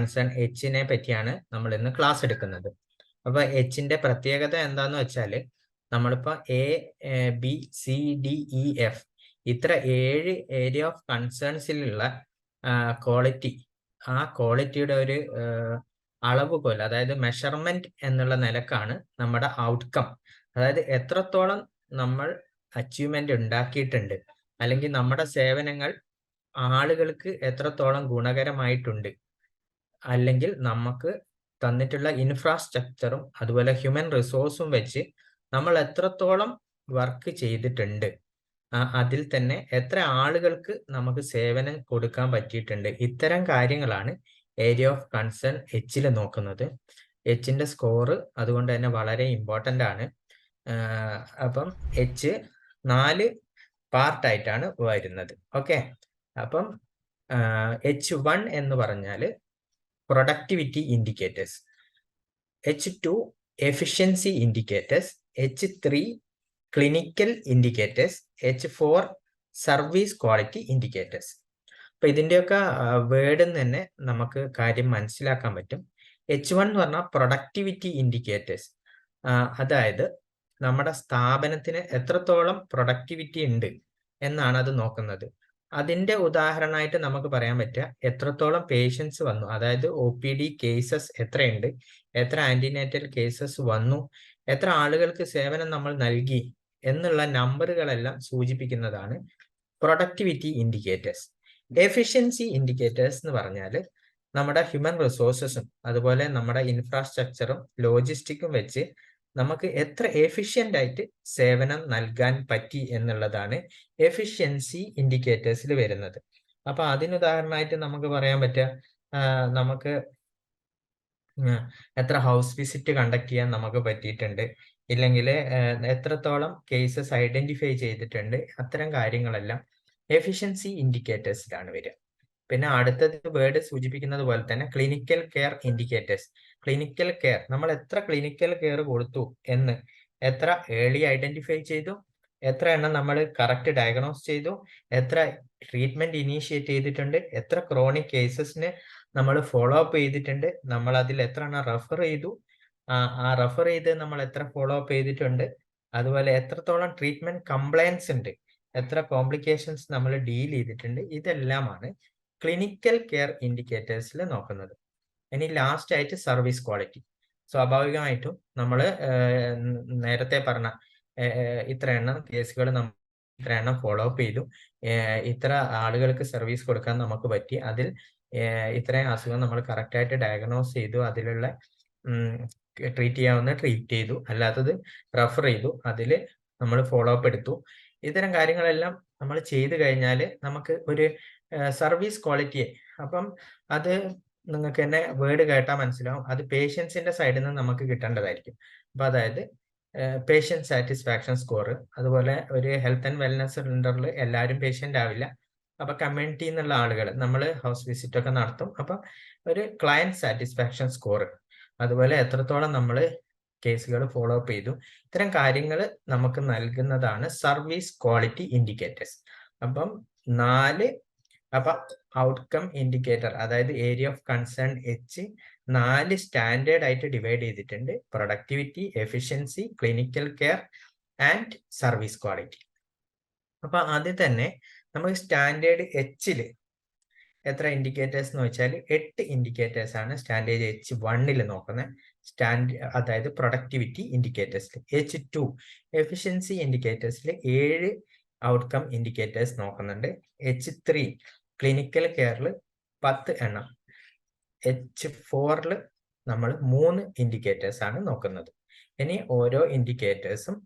Concern എച്ചിനെ പറ്റിയാണ് നമ്മൾ ഇന്ന് ക്ലാസ് എടുക്കുന്നത്. അപ്പൊ എച്ചിന്റെ പ്രത്യേകത എന്താന്ന് വെച്ചാൽ നമ്മളിപ്പോ ABCDEF ഇത്ര 7 ഏരിയ ഓഫ് കൺസേൺസിലുള്ള ക്വാളിറ്റി, ആ ക്വാളിറ്റിയുടെ ഒരു അളവുകോൽ, അതായത് മെഷർമെന്റ് എന്നുള്ള നിലക്കാണ് നമ്മുടെ ഔട്ട്കം, അതായത് എത്രത്തോളം നമ്മൾ അച്ചീവ്മെന്റ് ഉണ്ടാക്കിയിട്ടുണ്ട്, അല്ലെങ്കിൽ നമ്മുടെ സേവനങ്ങൾ ആളുകൾക്ക് എത്രത്തോളം ഗുണകരമായിട്ടുണ്ട്, അല്ലെങ്കിൽ നമുക്ക് തന്നിട്ടുള്ള ഇൻഫ്രാസ്ട്രക്ചറും അതുപോലെ ഹ്യൂമൻ റിസോഴ്സും വെച്ച് നമ്മൾ എത്രത്തോളം വർക്ക് ചെയ്തിട്ടുണ്ട്, അതിൽ തന്നെ എത്ര ആളുകൾക്ക് നമുക്ക് സേവനം കൊടുക്കാൻ പറ്റിയിട്ടുണ്ട്. ഇത്തരം കാര്യങ്ങളാണ് ഏരിയ ഓഫ് കൺസേൺ എച്ചിൽ നോക്കുന്നത്. എച്ചിന്റെ സ്കോർ അതുകൊണ്ട് തന്നെ വളരെ ഇമ്പോർട്ടൻ്റ് ആണ്. അപ്പം എച്ച് 4 പാർട്ടായിട്ടാണ് വരുന്നത്. ഓക്കെ, അപ്പം H1 എന്ന് പറഞ്ഞാൽ productivity indicators, H2 efficiency indicators, H3 clinical indicators, H4 service quality indicators. അപ്പൊ ഇതിന്റെയൊക്കെ വേർഡിൽ തന്നെ നമുക്ക് കാര്യം മനസ്സിലാക്കാൻ പറ്റും. H1 എന്ന് പറഞ്ഞാൽ പ്രൊഡക്ടിവിറ്റി ഇൻഡിക്കേറ്റേഴ്സ്, അതായത് നമ്മുടെ സ്ഥാപനത്തിന് എത്രത്തോളം പ്രൊഡക്ടിവിറ്റി ഉണ്ട് എന്നാണ് അത് നോക്കുന്നത്. അതിന്റെ ഉദാഹരണമായിട്ട് നമുക്ക് പറയാൻ പറ്റുക എത്രത്തോളം പേഷ്യൻസ് വന്നു, അതായത് OPD കേസസ് എത്രയുണ്ട്, എത്ര ആന്റിനേറ്റൽ കേസസ് വന്നു, എത്ര ആളുകൾക്ക് സേവനം നമ്മൾ നൽകി എന്നുള്ള നമ്പറുകളെല്ലാം സൂചിപ്പിക്കുന്നതാണ് പ്രൊഡക്ടിവിറ്റി ഇൻഡിക്കേറ്റേഴ്സ്. എഫിഷ്യൻസി ഇൻഡിക്കേറ്റേഴ്സ് എന്ന് പറഞ്ഞാൽ നമ്മുടെ ഹ്യൂമൻ റിസോഴ്സസും അതുപോലെ നമ്മുടെ ഇൻഫ്രാസ്ട്രക്ചറും ലോജിസ്റ്റിക്കും വെച്ച് നമുക്ക് എത്ര എഫിഷ്യൻ്റ് ആയിട്ട് സേവനം നൽകാൻ പറ്റി എന്നുള്ളതാണ് എഫിഷ്യൻസി ഇൻഡിക്കേറ്റേഴ്സിൽ വരുന്നത്. അപ്പൊ അതിനുദാഹരണമായിട്ട് നമുക്ക് പറയാൻ പറ്റുക, നമുക്ക് എത്ര ഹൗസ് വിസിറ്റ് കണ്ടക്ട് ചെയ്യാൻ നമുക്ക് പറ്റിയിട്ടുണ്ട്, ഇല്ലെങ്കിൽ എത്രത്തോളം കേസസ് ഐഡന്റിഫൈ ചെയ്തിട്ടുണ്ട്, അത്തരം കാര്യങ്ങളെല്ലാം എഫിഷ്യൻസി ഇൻഡിക്കേറ്റേഴ്സിലാണ് വരിക. പിന്നെ അടുത്തത് വേർഡ് സൂചിപ്പിക്കുന്നത് പോലെ തന്നെ clinical care indicators. Clinical care, നമ്മൾ എത്ര ക്ലിനിക്കൽ കെയർ കൊടുത്തു എന്ന്, എത്ര ഏർലി ഐഡന്റിഫൈ ചെയ്തു, എത്ര എണ്ണം നമ്മൾ കറക്റ്റ് ഡയഗ്നോസ് ചെയ്തു, എത്ര ട്രീറ്റ്മെന്റ് ഇനീഷ്യേറ്റ് ചെയ്തിട്ടുണ്ട്, എത്ര ക്രോണിക് കേസസിന് നമ്മൾ ഫോളോ അപ്പ് ചെയ്തിട്ടുണ്ട്, നമ്മൾ അതിൽ എത്ര എണ്ണം റെഫർ ചെയ്തു, ആ റെഫർ ചെയ്ത് നമ്മൾ എത്ര ഫോളോ അപ്പ് ചെയ്തിട്ടുണ്ട്, അതുപോലെ എത്രത്തോളം ട്രീറ്റ്മെന്റ് കംപ്ലയൻസ് ഉണ്ട്, എത്ര കോംപ്ലിക്കേഷൻസ് നമ്മൾ ഡീൽ ചെയ്തിട്ടുണ്ട്, ഇതെല്ലാമാണ് ക്ലിനിക്കൽ കെയർ ഇൻഡിക്കേറ്റേഴ്സിൽ നോക്കുന്നത്. ഇനി ലാസ്റ്റ് ആയിട്ട് സർവീസ് ക്വാളിറ്റി. സ്വാഭാവികമായിട്ടും നമ്മൾ നേരത്തെ പറഞ്ഞ ഇത്ര എണ്ണം കേസുകൾ നമ്മൾ ഇത്ര എണ്ണം ഫോളോ അപ്പ് ചെയ്തു, ഇത്ര ആളുകൾക്ക് സർവീസ് കൊടുക്കാൻ നമുക്ക് പറ്റി, അതിൽ ഇത്രയും അസുഖം നമ്മൾ കറക്റ്റായിട്ട് ഡയഗ്നോസ് ചെയ്തു, അതിലുള്ള ട്രീറ്റ് ചെയ്യാവുന്ന ട്രീറ്റ് ചെയ്തു, അല്ലാത്തത് റെഫർ ചെയ്തു, അതിൽ നമ്മൾ ഫോളോ അപ്പ് എടുത്തു. ഇത്തരം കാര്യങ്ങളെല്ലാം നമ്മൾ ചെയ്തു കഴിഞ്ഞാൽ നമുക്ക് ഒരു സർവീസ് ക്വാളിറ്റിയെ, അപ്പം അത് നിങ്ങൾക്ക് തന്നെ വേർഡ് കേട്ടാൽ മനസ്സിലാവും, അത് പേഷ്യൻസിന്റെ സൈഡിൽ നിന്ന് നമുക്ക് കിട്ടേണ്ടതായിരിക്കും. അപ്പൊ അതായത് പേഷ്യന്റ് സാറ്റിസ്ഫാക്ഷൻ സ്കോർ, അതുപോലെ ഒരു ഹെൽത്ത് ആൻഡ് വെൽനസ് സെന്ററിൽ എല്ലാവരും പേഷ്യന്റ് ആവില്ല, അപ്പൊ കമ്മ്യൂണിറ്റി എന്നുള്ള ആളുകൾ നമ്മൾ ഹൗസ് വിസിറ്റ് ഒക്കെ നടത്തും, അപ്പൊ ഒരു ക്ലയന്റ് സാറ്റിസ്ഫാക്ഷൻ സ്കോർ, അതുപോലെ എത്രത്തോളം നമ്മൾ കേസുകൾ ഫോളോ അപ്പ് ചെയ്തു, ഇത്തരം കാര്യങ്ങൾ നമുക്ക് നൽകുന്നതാണ് സർവീസ് ക്വാളിറ്റി ഇൻഡിക്കേറ്റേഴ്സ്. അപ്പം 4 അപ്പൊ ഔട്ട്കം ഇൻഡിക്കേറ്റർ, അതായത് area of concern H 4 standard ആയിട്ട് ഡിവൈഡ് ചെയ്തിട്ടുണ്ട്: productivity, efficiency, clinical care and service quality. അപ്പൊ ആദ്യം തന്നെ നമുക്ക് സ്റ്റാൻഡേർഡ് H-ല് എത്ര ഇൻഡിക്കേറ്റേഴ്സ് എന്ന് വെച്ചാൽ 8 ഇൻഡിക്കേറ്റേഴ്സ് ആണ് സ്റ്റാൻഡേർഡ് H1 നോക്കുന്നത്. അതായത് പ്രൊഡക്ടിവിറ്റി ഇൻഡിക്കേറ്റേഴ്സിൽ. H2 എഫിഷ്യൻസി ഇൻഡിക്കേറ്റേഴ്സിൽ 7 ഔട്ട്കം ഇൻഡിക്കേറ്റേഴ്സ് നോക്കുന്നുണ്ട്. H3 ക്ലിനിക്കൽ കെയറിൽ 10 എണ്ണം. H4 നമ്മൾ 3 ഇൻഡിക്കേറ്റേഴ്സ് ആണ് നോക്കുന്നത്. ഇനി ഓരോ ഇൻഡിക്കേറ്റേഴ്സും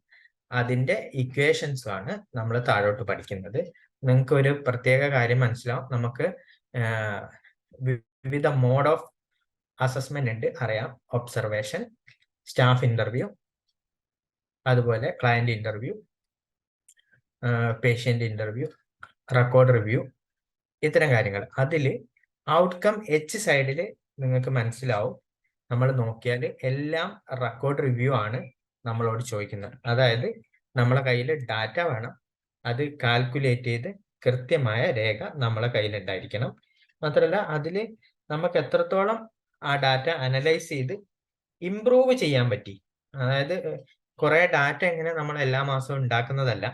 അതിന്റെ ഇക്വേഷൻസും ആണ് നമ്മൾ താഴോട്ട് പഠിക്കുന്നത്. നിങ്ങൾക്ക് ഒരു പ്രത്യേക കാര്യം മനസ്സിലാവും, നമുക്ക് വിവിധ മോഡ് ഓഫ് അസസ്മെന്റ് ഉണ്ട്, അറിയാം. ഒബ്സർവേഷൻ, സ്റ്റാഫ് ഇന്റർവ്യൂ, അതുപോലെ client interview, patient interview, record review, ഇത്തരം കാര്യങ്ങൾ. അതിൽ ഔട്ട്കം H സൈഡിൽ നിങ്ങൾക്ക് മനസ്സിലാവും, നമ്മൾ നോക്കിയാൽ എല്ലാം റെക്കോർഡ് റിവ്യൂ ആണ് നമ്മളോട് ചോദിക്കുന്നത്. അതായത് നമ്മളെ കയ്യിൽ ഡാറ്റ വേണം, അത് കാൽക്കുലേറ്റ് ചെയ്ത് കൃത്യമായ രേഖ നമ്മളെ കയ്യിൽ ഉണ്ടായിരിക്കണം. മാത്രമല്ല അതിൽ നമുക്ക് എത്രത്തോളം ആ ഡാറ്റ അനലൈസ് ചെയ്ത് ഇംപ്രൂവ് ചെയ്യാൻ പറ്റി. അതായത് കുറെ ഡാറ്റ എങ്ങനെ നമ്മൾ എല്ലാ മാസവും ഉണ്ടാക്കുന്നതല്ല,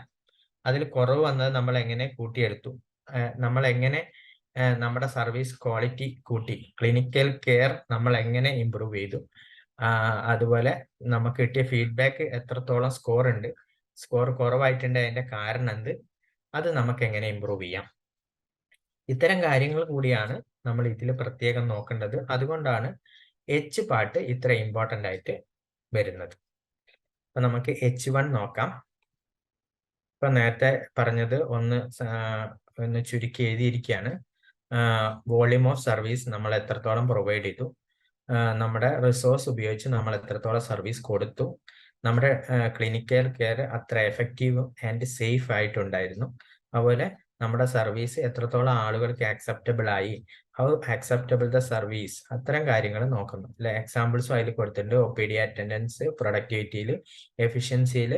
അതിൽ കുറവ് വന്നത് നമ്മൾ എങ്ങനെ കൂട്ടിയെടുത്തു, നമ്മൾ എങ്ങനെ നമ്മുടെ സർവീസ് ക്വാളിറ്റി കൂട്ടി, ക്ലിനിക്കൽ കെയർ നമ്മൾ എങ്ങനെ ഇംപ്രൂവ് ചെയ്തു, അതുപോലെ നമുക്ക് കിട്ടിയ ഫീഡ്ബാക്ക് എത്രത്തോളം സ്കോർ ഉണ്ട്, സ്കോർ കുറവായിട്ടുണ്ട് അതിന്റെ കാരണം എന്ത്, അത് നമുക്ക് എങ്ങനെ ഇംപ്രൂവ് ചെയ്യാം. ഇത്തരം കാര്യങ്ങൾ കൂടിയാണ് നമ്മൾ ഇതിൽ പ്രത്യേകം നോക്കേണ്ടത്. അതുകൊണ്ടാണ് എച്ച് പാർട്ട് ഇത്ര ഇമ്പോർട്ടൻ്റ് ആയിട്ട് വരുന്നത്. അപ്പൊ നമുക്ക് H1 നോക്കാം. ഇപ്പൊ നേരത്തെ പറഞ്ഞത് ഒന്ന് ചുരുക്കി എഴുതിയിരിക്കുകയാണ്. വോളിയൂം ഓഫ് സർവീസ് നമ്മൾ എത്രത്തോളം പ്രൊവൈഡ് ചെയ്തു, നമ്മുടെ റിസോഴ്സ് ഉപയോഗിച്ച് നമ്മൾ എത്രത്തോളം സർവീസ് കൊടുത്തു, നമ്മുടെ ക്ലിനിക്കൽ കെയർ അത്ര എഫക്റ്റീവ് ആൻഡ് സേഫ് ആയിട്ടുണ്ടായിരുന്നു, അതുപോലെ നമ്മുടെ സർവീസ് എത്രത്തോളം ആളുകൾക്ക് ആക്സെപ്റ്റബിൾ ആയി, ഹൗ ആക്സെപ്റ്റബിൾ ദ സർവീസ്, അത്തരം കാര്യങ്ങൾ നോക്കുന്നു. അല്ലെ, എക്സാമ്പിൾസും അതിൽ കൊടുത്തിട്ടുണ്ട്. OPD അറ്റൻഡൻസ്, പ്രൊഡക്ടിവിറ്റിയിൽ, എഫിഷ്യൻസിയിൽ,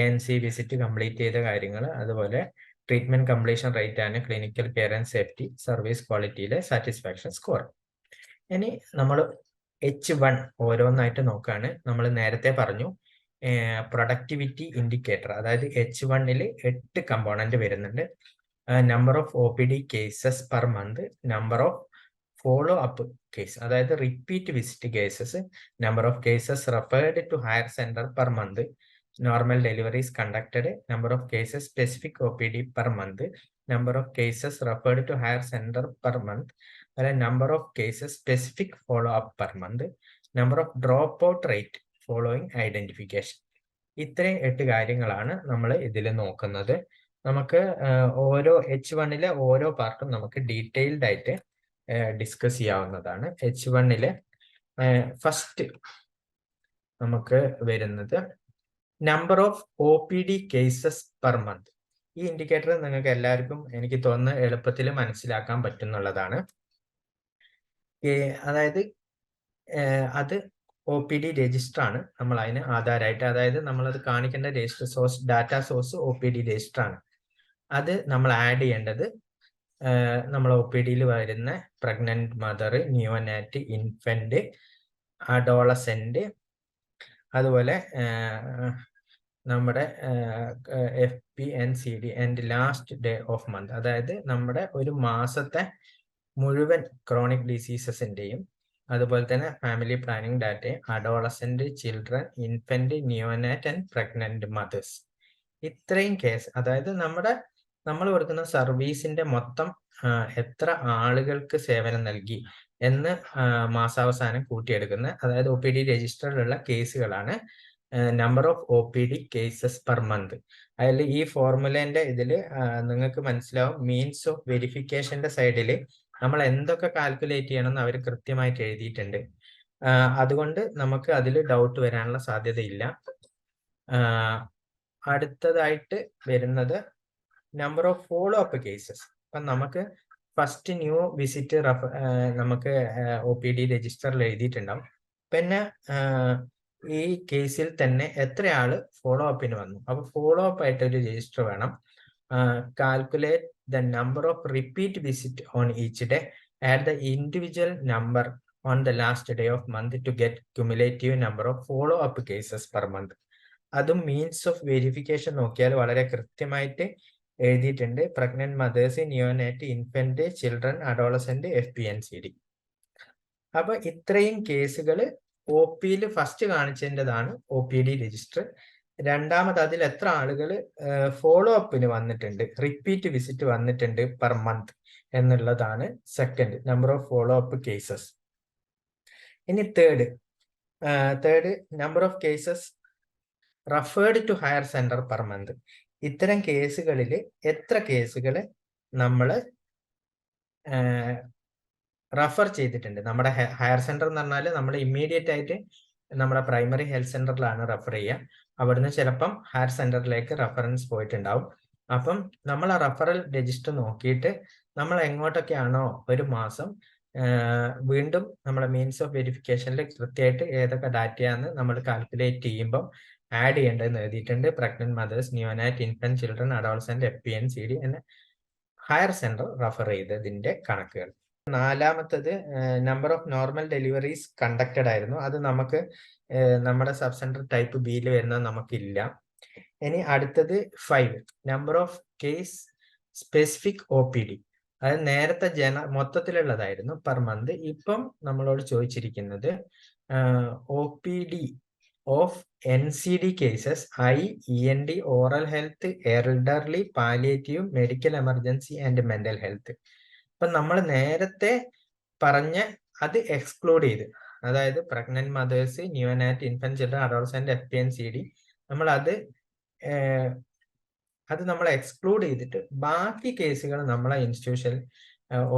ANC വിസിറ്റ് കംപ്ലീറ്റ് ചെയ്ത കാര്യങ്ങൾ, അതുപോലെ ട്രീറ്റ്മെന്റ് കംപ്ലീഷൻ റേറ്റ് ആണ്, clinical care and safety, service ക്വാളിറ്റിയിലെ സാറ്റിസ്ഫാക്ഷൻ സ്കോർ. ഇനി നമ്മൾ H1 ഓരോന്നായിട്ട് നോക്കുകയാണ്. നമ്മൾ നേരത്തെ പറഞ്ഞു പ്രൊഡക്ടിവിറ്റി ഇൻഡിക്കേറ്റർ, അതായത് H1 8 കമ്പോണന്റ് വരുന്നുണ്ട്. Number of OPD cases per month, number of follow up case, അതായത് repeat visit cases, number of cases referred to higher centre per month, normal deliveries conducted, number of cases specific OPD per month, number of cases referred to higher centre per month, അല്ലെങ്കിൽ number of cases specific follow up per month, number of drop out rate following identification. ഇത്രയും 8 കാര്യങ്ങളാണ് നമ്മൾ ഇതിൽ നോക്കുന്നത്. നമുക്ക് ഓരോ H1 ഓരോ പാർട്ടും നമുക്ക് ഡീറ്റെയിൽഡ് ആയിട്ട് ഡിസ്കസ് ചെയ്യാവുന്നതാണ്. H1 ഫസ്റ്റ് നമുക്ക് വരുന്നത് number of OPD cases per month. ഈ ഇൻഡിക്കേറ്റർ നിങ്ങൾക്ക് എല്ലാവർക്കും എനിക്ക് തോന്നുന്നു എളുപ്പത്തിൽ മനസ്സിലാക്കാൻ പറ്റുന്നുള്ളതാണ്. അതായത് അത് OPD രജിസ്റ്റർ ആണ് നമ്മൾ അതിന് ആധാരമായിട്ട്, അതായത് നമ്മളത് കാണിക്കേണ്ട register source, data source OPD register ആണ്. അത് നമ്മൾ ആഡ് ചെയ്യേണ്ടത് നമ്മൾ OPDയിൽ വരുന്ന pregnant mother, neonate, infant, adolescent, അതുപോലെ നമ്മുടെ FPNCD and last day of month, അതായത് നമ്മുടെ ഒരു മാസത്തെ മുഴുവൻ ക്രോണിക് ഡിസീസസിന്റെയും, അതുപോലെ തന്നെ ഫാമിലി പ്ലാനിങ് ഡാറ്റയും, adolescent, children, infant, neonate and pregnant mothers. ഇത്രയും കേസ്, അതായത് നമ്മൾ കൊടുക്കുന്ന സർവീസിന്റെ മൊത്തം എത്ര ആളുകൾക്ക് സേവനം നൽകി എന്ന് മാസാവസാനം കൂട്ടിയെടുക്കുന്ന, അതായത് OPD രജിസ്റ്ററിലുള്ള കേസുകളാണ് number of OPD cases per month. അതിൽ ഈ ഫോർമുലേന്റെ ഇതിൽ നിങ്ങൾക്ക് മനസ്സിലാവും, മീൻസ് ഓഫ് വെരിഫിക്കേഷന്റെ സൈഡിൽ നമ്മൾ എന്തൊക്കെ കാൽക്കുലേറ്റ് ചെയ്യണമെന്ന് അവർ കൃത്യമായിട്ട് എഴുതിയിട്ടുണ്ട്. അതുകൊണ്ട് നമുക്ക് അതിൽ ഡൗട്ട് വരാനുള്ള സാധ്യതയില്ല. അടുത്തതായിട്ട് വരുന്നത് number of follow up cases. അപ്പം നമുക്ക് ഫസ്റ്റ് ന്യൂ വിസിറ്റ് നമുക്ക് OPD രജിസ്റ്ററിൽ എഴുതിയിട്ടുണ്ടാവും. പിന്നെ ഈ കേസിൽ തന്നെ എത്ര ആള് ഫോളോ അപ്പിന് വന്നു, അപ്പൊ ഫോളോ അപ്പ് ആയിട്ട് ഒരു രജിസ്റ്റർ വേണം. Calculate the number of repeat visit on each day, add the individual number on the last day of month to get cumulative number of follow-up cases per month. അതും means of verification നോക്കിയാൽ വളരെ കൃത്യമായിട്ട് എഴുതിയിട്ടുണ്ട്. Pregnant mothers, neonate, infant, children, adolescent, FPNCD. അപ്പൊ ഇത്രയും കേസുകൾ OPയിൽ first കാണിച്ചതിൻ്റെതാണ് OPD രജിസ്റ്റർ. രണ്ടാമത് അതിൽ എത്ര ആളുകൾ ഫോളോ അപ്പിന് വന്നിട്ടുണ്ട്, റിപ്പീറ്റ് വിസിറ്റ് വന്നിട്ടുണ്ട് പെർ മന്ത് എന്നുള്ളതാണ് second, number of follow up cases. ഇനി third number of cases referred to higher centre per month. ഇത്തരം കേസുകളിൽ എത്ര കേസുകൾ നമ്മൾ റെഫർ ചെയ്തിട്ടുണ്ട്. നമ്മുടെ ഹയർ സെന്റർ എന്ന് പറഞ്ഞാൽ നമ്മൾ ഇമ്മീഡിയറ്റ് ആയിട്ട് നമ്മുടെ പ്രൈമറി ഹെൽത്ത് സെന്ററിലാണ് റെഫർ ചെയ്യുക. അവിടുന്ന് ചിലപ്പം ഹയർ സെന്ററിലേക്ക് റെഫറൻസ് പോയിട്ടുണ്ടാവും. അപ്പം നമ്മൾ ആ റെഫറൽ രജിസ്റ്റർ നോക്കിയിട്ട് നമ്മൾ എങ്ങോട്ടൊക്കെയാണോ ഒരു മാസം വീണ്ടും നമ്മളെ മീൻസ് ഓഫ് വെരിഫിക്കേഷനിൽ കൃത്യമായിട്ട് ഏതൊക്കെ ഡാറ്റയാന്ന് നമ്മൾ കാൽക്കുലേറ്റ് ചെയ്യുമ്പോൾ ആഡ് ചെയ്യേണ്ടതെന്ന് എഴുതിയിട്ടുണ്ട്. Pregnant mothers, neonate, infant, children, adolescent, FPNCD എന്ന ഹയർ സെന്റർ റെഫർ ചെയ്തതിന്റെ കണക്കുകൾ. നാലാമത്തത് number of normal deliveries conducted ആയിരുന്നു. അത് നമുക്ക് നമ്മുടെ സബ് സെന്റർ ടൈപ്പ് ബിയിൽ വരുന്നത് നമുക്കില്ല. ഇനി അടുത്തത് 5 number of case specific OPD. അത് നേരത്തെ മൊത്തത്തിലുള്ളതായിരുന്നു പെർ മന്ത്. ഇപ്പം നമ്മളോട് ചോദിച്ചിരിക്കുന്നത് OPD of NCD cases, ENT, oral health, elderly, palliative, medical emergency and mental health. അപ്പൊ നമ്മൾ നേരത്തെ പറഞ്ഞ അത് എക്സ്ക്ലൂഡ് ചെയ്ത്, അതായത് pregnant mothers, neonate, infant children, adolescent, FPNCD, നമ്മൾ അത് നമ്മൾ എക്സ്ക്ലൂഡ് ചെയ്തിട്ട് ബാക്കി കേസുകൾ നമ്മളെ ഇൻസ്റ്റിറ്റ്യൂഷൻ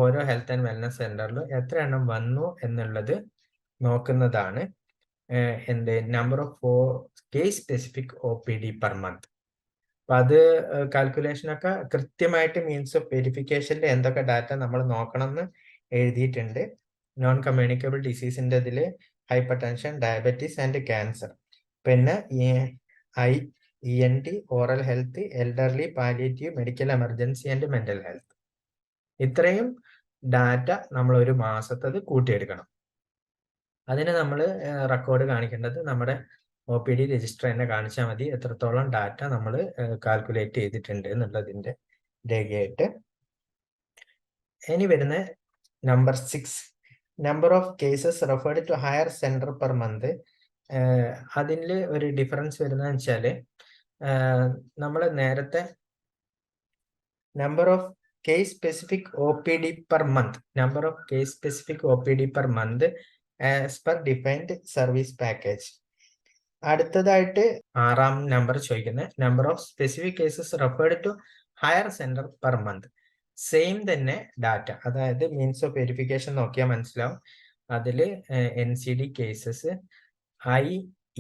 ഓരോ ഹെൽത്ത് ആൻഡ് വെൽനസ് സെന്ററിലും എത്ര എണ്ണം വന്നു എന്നുള്ളത് നോക്കുന്നതാണ് എന്ത് number of case specific OPD per month. അപ്പൊ അത് കാൽക്കുലേഷൻ ഒക്കെ കൃത്യമായിട്ട് മീൻസ് ഓഫ് വെരിഫിക്കേഷനിൽ എന്തൊക്കെ ഡാറ്റ നമ്മൾ നോക്കണം എന്ന് എഴുതിയിട്ടുണ്ട്. നോൺ കമ്മ്യൂണിക്കബിൾ ഡിസീസിന്റെ ഇതിൽ hyper tension, diabetes and cancer, പിന്നെ ENT, oral health, elderly, palliative, medical emergency and mental health. ഇത്രയും ഡാറ്റ നമ്മൾ ഒരു മാസത്തത് കൂട്ടിയെടുക്കണം. അതിന് നമ്മൾ റെക്കോർഡ് കാണിക്കേണ്ടത് നമ്മുടെ OPD രജിസ്റ്റർ തന്നെ കാണിച്ചാൽ മതി, എത്രത്തോളം ഡാറ്റ നമ്മൾ കാൽക്കുലേറ്റ് ചെയ്തിട്ടുണ്ട് എന്നുള്ളതിന്റെ രേഖയായിട്ട്. ഇനി വരുന്ന number 6 number of cases referred to higher centre per month. അതിൽ ഒരു ഡിഫറൻസ് വരുന്നതെന്ന് വെച്ചാൽ നമ്മൾ നേരത്തെ number of case specific OPD per month, number of case specific OPD per month as per defined service package. അടുത്തതായിട്ട് 6ാം നമ്പർ ചോദിക്കുന്നത് number of specific cases referred to higher centre per month. Same തന്നെ data, അതായത് means of verification നോക്കിയാൽ മനസ്സിലാവും. അതിൽ NCD cases,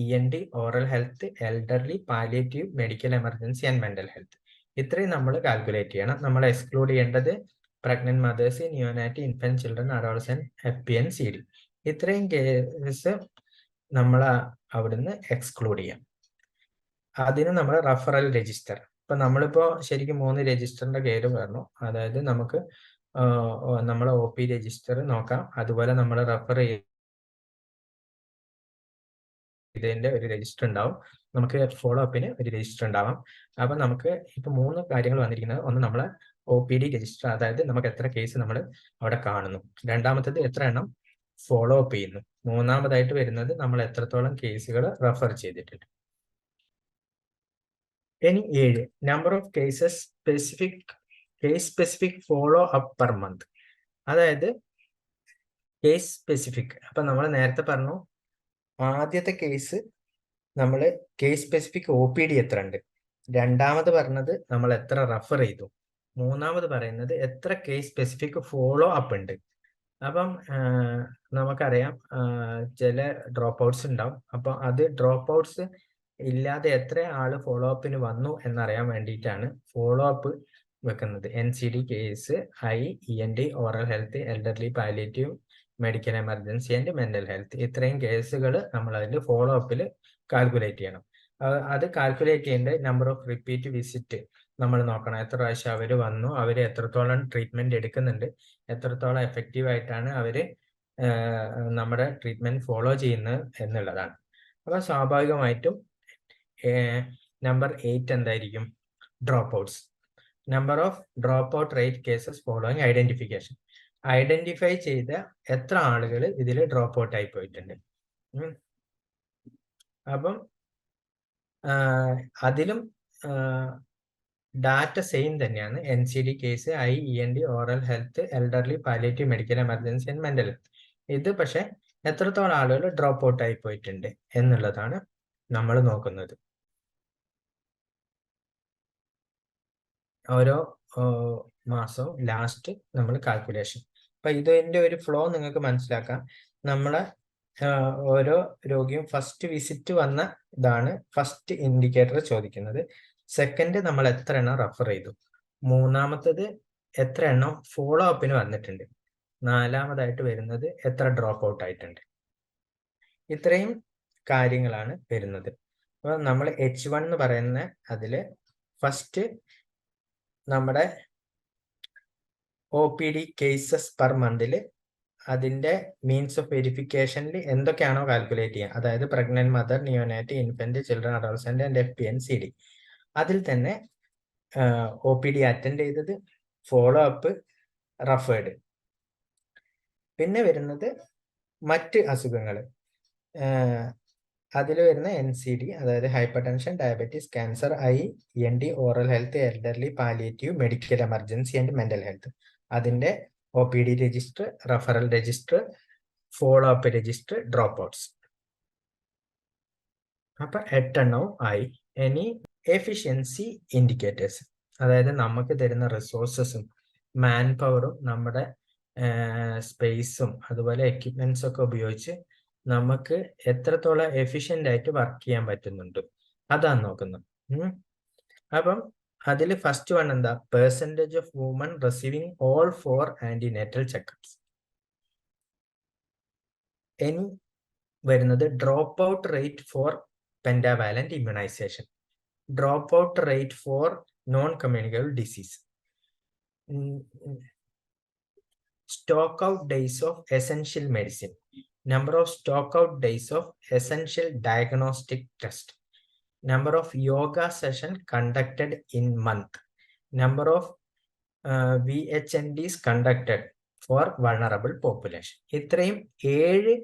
ENT, oral health, elderly, palliative, medical emergency and mental health. ഇത്രയും നമ്മൾ കാൽക്കുലേറ്റ് ചെയ്യണം. നമ്മൾ എക്സ്ക്ലൂഡ് ചെയ്യേണ്ടത് pregnant mothers, neonate, infant children, adolescent, FPNCD. ഇത്രയും കേസ് നമ്മൾ അവിടുന്ന് എക്സ്ക്ലൂഡ് ചെയ്യാം. അതിന് നമ്മൾ റഫറൽ രജിസ്റ്റർ, ഇപ്പൊ നമ്മളിപ്പോ ശരിക്കും 3 രജിസ്റ്ററിന്റെ പേര് പറഞ്ഞു. അതായത് നമുക്ക് നമ്മളെ OP രജിസ്റ്റർ നോക്കാം, അതുപോലെ നമ്മൾ റെഫർ ചെയ്തതിന്റെ ഒരു രജിസ്റ്റർ ഉണ്ടാവും, നമുക്ക് ഫോളോ അപ്പിന് ഒരു രജിസ്റ്റർ ഉണ്ടാവാം. അപ്പൊ നമുക്ക് ഇപ്പൊ 3 കാര്യങ്ങൾ വന്നിരിക്കുന്നത്. ഒന്ന് നമ്മളെ OPD രജിസ്റ്റർ, അതായത് നമുക്ക് എത്ര കേസ് നമ്മൾ അവിടെ കാണുന്നു. രണ്ടാമത്തത് എത്ര എണ്ണം ഫോളോ അപ്പ് ചെയ്യുന്നു. മൂന്നാമതായിട്ട് വരുന്നത് നമ്മൾ എത്രത്തോളം കേസുകൾ റെഫർ ചെയ്തിട്ടുണ്ട്. ഇനി 7 number of cases specific follow up per month. അതായത് കേസ് സ്പെസിഫിക്, അപ്പൊ നമ്മൾ നേരത്തെ പറഞ്ഞു ആദ്യത്തെ കേസ് നമ്മൾ കേസ് സ്പെസിഫിക് OPD എത്ര ഉണ്ട്, രണ്ടാമത് പറഞ്ഞത് നമ്മൾ എത്ര റെഫർ ചെയ്തു, മൂന്നാമത് പറയുന്നത് എത്ര കേസ് സ്പെസിഫിക് ഫോളോ അപ്പ് ഉണ്ട്. അപ്പം നമുക്കറിയാം ചില ഡ്രോപ്പ് ഔട്ട്സ് ഉണ്ടാവും. അപ്പൊ അത് ഡ്രോപ്പ് ഔട്ട്സ് ഇല്ലാതെ എത്ര ആള് ഫോളോ അപ്പിന് വന്നു എന്നറിയാൻ വേണ്ടിയിട്ടാണ് ഫോളോ അപ്പ് വെക്കുന്നത്. NCD case, ENT, oral health, elderly, palliative, medical emergency and mental health. ഇത്രയും കേസുകൾ നമ്മൾ അതിൽ ഫോളോ അപ്പിൽ കാൽക്കുലേറ്റ് ചെയ്യണം. അത് കാൽക്കുലേറ്റ് ചെയ്യേണ്ട നമ്പർ ഓഫ് റിപ്പീറ്റ് വിസിറ്റ് നമ്മൾ നോക്കണം. എത്ര പ്രാവശ്യം അവർ വന്നു, അവർ എത്രത്തോളം ട്രീറ്റ്മെന്റ് എടുക്കുന്നുണ്ട്, എത്രത്തോളം എഫക്റ്റീവ് ആയിട്ടാണ് അവര് നമ്മുടെ ട്രീറ്റ്മെന്റ് ഫോളോ ചെയ്യുന്നത് എന്നുള്ളതാണ്. അപ്പൊ സ്വാഭാവികമായിട്ടും നമ്പർ 8 എന്തായിരിക്കും? Drop outs. Number of drop out rate cases following identification. Identify ചെയ്ത എത്ര ആളുകൾ ഇതിൽ ഡ്രോപ്പ് ഔട്ട് ആയി പോയിട്ടുണ്ട്. അപ്പം അതിലും ഡാറ്റ സെയിം തന്നെയാണ്. NCD case, ENT, oral health, elderly, palliative, medical emergency and mental health. ഇത് പക്ഷെ എത്രത്തോളം ആളുകൾ ഡ്രോപ്പ് ഔട്ട് ആയി പോയിട്ടുണ്ട് എന്നുള്ളതാണ് നമ്മൾ നോക്കുന്നത്. ഓരോ മാസവും ലാസ്റ്റ് നമ്മൾ കാൽക്കുലേഷൻ. അപ്പൊ ഇതിന്റെ ഒരു ഫ്ലോ നിങ്ങൾക്ക് മനസ്സിലാക്കാം. നമ്മളെ ഓരോ രോഗിയും ഫസ്റ്റ് വിസിറ്റ് വന്ന ഇതാണ് ഫസ്റ്റ് ഇൻഡിക്കേറ്റർ ചോദിക്കുന്നത്. സെക്കൻഡ് നമ്മൾ എത്ര എണ്ണം റെഫർ ചെയ്തു, മൂന്നാമത്തത് എത്ര എണ്ണം ഫോളോ അപ്പിന് വന്നിട്ടുണ്ട്, നാലാമതായിട്ട് വരുന്നത് എത്ര ഡ്രോപ്പ് ഔട്ട് ആയിട്ടുണ്ട്. ഇത്രയും കാര്യങ്ങളാണ് വരുന്നത്. അപ്പൊ നമ്മൾ H1 എന്ന് പറയുന്ന അതില് ഫസ്റ്റ് നമ്മുടെ OPD കേസസ് പെർ മന്തിൽ അതിന്റെ മീൻസ് ഓഫ് വെരിഫിക്കേഷനിൽ എന്തൊക്കെയാണോ കാൽക്കുലേറ്റ് ചെയ്യുക, അതായത് pregnant mother, neonate, infant, children, adolescent and FPNCD, അതിൽ തന്നെ OPD അറ്റൻഡ് ചെയ്തത്, ഫോളോ അപ്പ്, റഫേർഡ്. പിന്നെ വരുന്നത് മറ്റ് അസുഖങ്ങൾ, അതിൽ വരുന്ന NCD, അതായത് hypertension, diabetes, cancer, ENT, oral health, elderly, palliative, medical emergency and mental health, അതിന്റെ OPD register, referral register, follow up register, drop outs. അപ്പൊ 8 എണ്ണവും ആയി. ഇനി എഫിഷ്യൻസി ഇൻഡിക്കേറ്റേഴ്സ്, അതായത് നമുക്ക് തരുന്ന റിസോഴ്സസും മാൻ പവറും നമ്മുടെ സ്പേസും അതുപോലെ എക്യുപ്മെന്റ്സ് ഒക്കെ ഉപയോഗിച്ച് നമുക്ക് എത്രത്തോളം എഫിഷ്യന്റ് ആയിട്ട് വർക്ക് ചെയ്യാൻ പറ്റുന്നുണ്ട്, അതാണ് നോക്കുന്നത്. അപ്പം അതിൽ ഫസ്റ്റ് വൺ എന്താ, percentage of woman receiving all 4 antenatal checkups. ഇനി വരുന്നത് drop out rate for pentavalent immunization, drop out rate for non communicable disease, stock out days of essential medicine, number of stock out days of essential diagnostic test, number of yoga session conducted in month, number of VHNDs conducted for vulnerable population. ഇത്രയും 7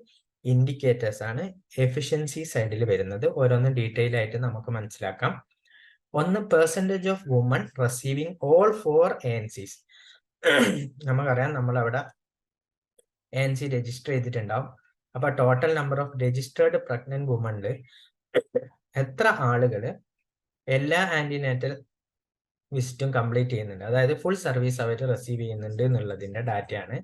indicators ആണ് efficiency സൈഡിൽ വരുന്നത്. ഓരോന്നും detail ആയിട്ട് നമുക്ക് മനസ്സിലാക്കാം. ഒന്ന്, percentage of woman receiving all 4 ANCs. നമുക്കറിയാം നമ്മൾ അവിടെ ANC രജിസ്റ്റർ ചെയ്തിട്ടുണ്ടാവും. അപ്പൊ total number of registered pregnant വുമണിൽ എത്ര ആളുകൾ എല്ലാ ആന്റിനേറ്റൽ വിസിറ്റും കംപ്ലീറ്റ് ചെയ്യുന്നുണ്ട്, അതായത് ഫുൾ സർവീസ് അവർ റിസീവ് ചെയ്യുന്നുണ്ട് എന്നുള്ളതിന്റെ ഡാറ്റയാണ്.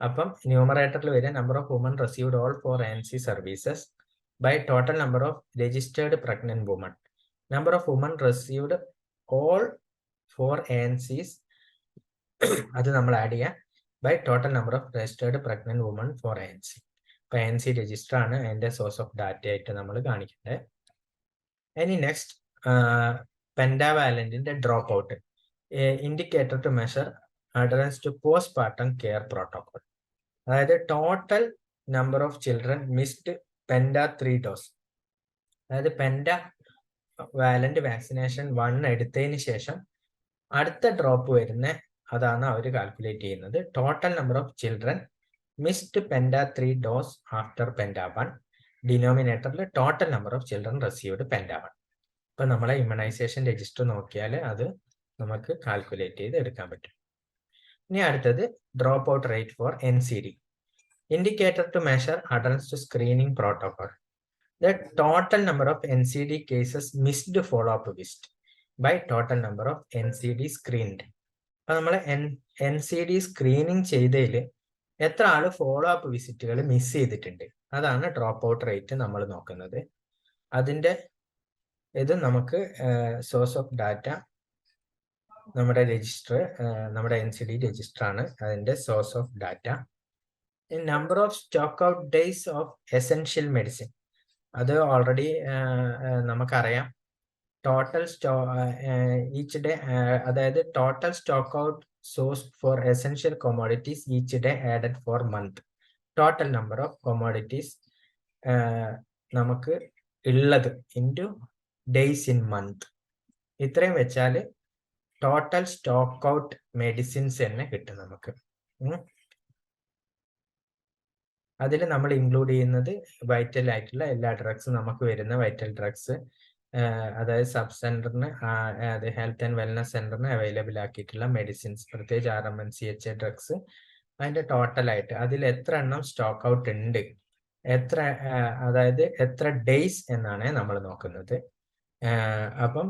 അപ്പം ന്യൂമറേറ്ററിൽ വരെ number of woman received all 4 ANC services by total number of registered pregnant woman. Number of woman received all 4 ANCs അത് നമ്മൾ ആഡ് ചെയ്യാം by total number of registered pregnant woman for ANC. ഇപ്പൊ ANC രജിസ്റ്റർ ആണ് അതിന്റെ source of data ആയിട്ട് നമ്മൾ കാണിക്കുന്നത്. ഇനി നെക്സ്റ്റ്, പെൻഡാവാലന്റിന്റെ drop out, indicator to measure adherence to postpartum care protocol, അതായത് total number of children missed penta 3 dose, അതായത് പെൻഡാവാലന്റ് വാക്സിനേഷൻ 1 എടുത്തതിന് ശേഷം അടുത്ത ഡ്രോപ്പ് വരുന്ന അതാണ് അവർ കാൽക്കുലേറ്റ് ചെയ്യുന്നത്. Total number of children missed penta 3 dose after penta 1, ഡിനോമിനേറ്ററിൽ total number of children received penta 1. ഇപ്പൊ നമ്മളെ ഇമ്മ്യൂണൈസേഷൻ രജിസ്റ്റർ നോക്കിയാൽ അത് നമുക്ക് കാൽക്കുലേറ്റ് ചെയ്ത് എടുക്കാൻ പറ്റും. ഇനി അടുത്തത് drop out rate for NCD, indicator to measure adherence to screening protocol, the total number of NCD cases missed follow up visit by total number of NCD screened. അപ്പൊ നമ്മൾ NCD സ്ക്രീനിങ് ചെയ്തതിൽ എത്ര ആള് ഫോളോ അപ്പ് വിസിറ്റുകൾ മിസ് ചെയ്തിട്ടുണ്ട്, അതാണ് drop out rate നമ്മൾ നോക്കുന്നത്. അതിന്റെ ഇത് നമുക്ക് സോഴ്സ് ഓഫ് ഡാറ്റ നമ്മുടെ രജിസ്റ്റർ, നമ്മുടെ NCD രജിസ്റ്റർ ആണ് അതിന്റെ source of data. Number of stock out days of essential medicine, അത് ഓൾറെഡി നമുക്കറിയാം. ടോട്ടൽ ഈച്ച് ഡേ, അതായത് total stock out source for essential commodities each day added for month, total number of commodities നമുക്ക് ഉള്ളത് into days in month, ഇത്രയും വെച്ചാൽ total stock out medicines തന്നെ കിട്ടും നമുക്ക്. അതിൽ നമ്മൾ ഇൻക്ലൂഡ് ചെയ്യുന്നത് വൈറ്റൽ ആയിട്ടുള്ള എല്ലാ ഡ്രഗ്സും, നമുക്ക് വരുന്ന വൈറ്റൽ ഡ്രഗ്സ്, അതായത് സബ് സെന്ററിന്, അത് ഹെൽത്ത് ആൻഡ് വെൽനസ് സെന്ററിന് അവൈലബിൾ ആക്കിയിട്ടുള്ള മെഡിസിൻസ്, പ്രത്യേകിച്ച് RMNCHA ഡ്രഗ്സ്, അതിന്റെ ടോട്ടൽ ആയിട്ട് അതിൽ എത്ര എണ്ണം സ്റ്റോക്ക് ഔട്ട് ഉണ്ട്, എത്ര, അതായത് എത്ര ഡേയ്സ് എന്നാണ് നമ്മൾ നോക്കുന്നത്. അപ്പം